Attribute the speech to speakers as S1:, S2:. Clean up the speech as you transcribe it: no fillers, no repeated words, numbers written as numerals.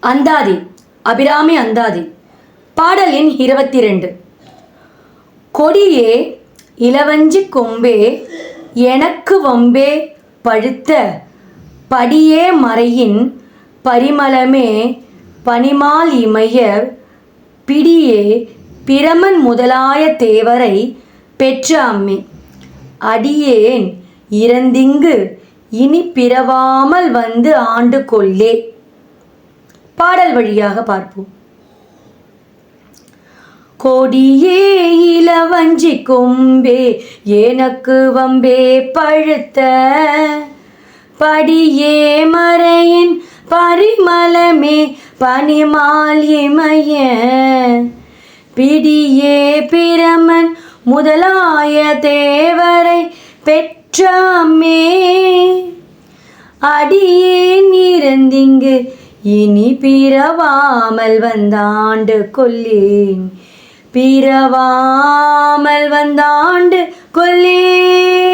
S1: அந்தாதி அபிராமி அந்தாதி பாடல் எண் 22. கொடியே இளவஞ்சி கொம்பே எனக்கு வம்பே பழுத்த படியே மறையின் பரிமளமே பனிமால் இமைய பிடியே பிரமன் முதலாய தேவரை பெற்ற அம்மே அடியேன் இறந்திங்கு இனி பிறவாமல் வந்து ஆண்டு கொள்ளே. பாடல் வழியாக பார்ப்போம். கொடியே இளவஞ்சி கொம்பே எனக்கு வம்பே பழுத்த படியே மறையின் பரிமளமே பனிமால் இமைய பிடியே பிரமன் முதலாய தேவரை பெற்ற அம்மே அடியேன் இறந்திங்கு இனி பிறவாமல் வந்தாண்டு கொள்ளேன், பிறவாமல் வந்தாண்டு கொள்ளேன்.